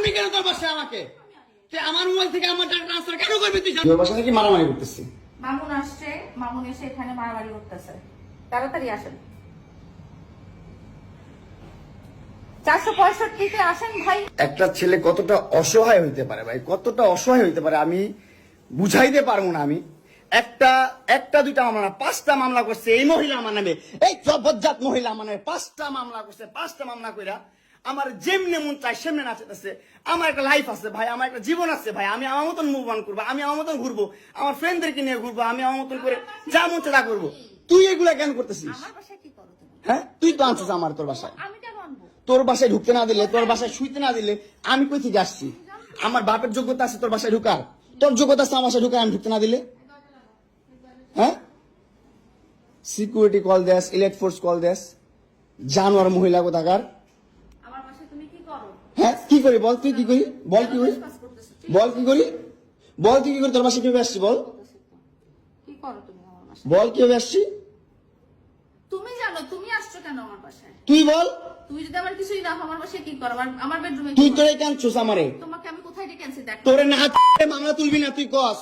আনবি কেন তোর বাসায় আমাকে? তুই আমার মোবাইল থেকে আমার টাকা ট্রান্সফার কেন করবি তুই? তোর বাসা থেকে মারামারি করতেছি। মামুন আসছে, মামুন এসে এখানে মারামারি করতেছে। তাড়াতাড়ি আসেন। 465-তে আসেন ভাই। একটা ছেলে কতটা অসহায় হইতে পারে ভাই, কতটা অসহায় হইতে পারে আমি বুঝাইতে পারবো না। আমি একটা দুইটা মামলা না, 5টা মামলা করছে এই মহিলা আমার নামে, এই জবরজাত মহিলা আমার নামে 5টা মামলা করছে। 5টা মামলা কইরা আমার যেমনে মন চাই সেমনে নাচতেছে। আমার একটা লাইফ আছে ভাই, আমার একটা জীবন আছে ভাই। আমি আমার মতন মুভ অন করবো, আমি আমার মতন ঘুরবো, আমার ফ্রেন্ডদেরকে নিয়ে ঘুরবো, আমি আমার মতন করে যা মন চাই তা করবো। তুই এগুলা কেন করতেছিস? আমার বাসায় কি করো তুমি? হ্যাঁ, তুই তো আনছিস আমার তোর বাসায়। আমি কেন আনবো? তোর বাসায় ঢুকতে না দিলে, তোর বাসায় শুইতে না দিলে আমি কই থেকে আসছি? আমার বাপের যোগ্যতা আছে তোর বাসায় ঢুকার? তোর যোগ্যতা আছে আমার বাসায় ঢুকার আমি ঢুকতে না দিলে? হ্যাঁ, সিকিউরিটি কল দেস, ইলেক্ট ফোর্স কল দেস, জানোয়ার মহিলা কোথাকার। আমার বাসায় তুমি কি করো? হ্যাঁ, কি করি বল? তুই কি করি বল? কি করি কাজ করতেছো? বল? কি করি বল? তুই কি করি? তোর বাসায় কিভাবে আসছি বল? কি করো তুমি আমার বাসায়? বল কিভাবে আসছি? তুমি জানো তুমি আসছো কেন আমার বাসায়? তুই বল। তুমি যদি আমার কিছুই না আমার বাসায় কি করো? আমার বেডরুমে তুই তোরে কেন চুস আমারে? তোমাকে আমি কোথায় ডেকে আনছি দেখ। তোরে না মামলা তুলবি না তুই কস।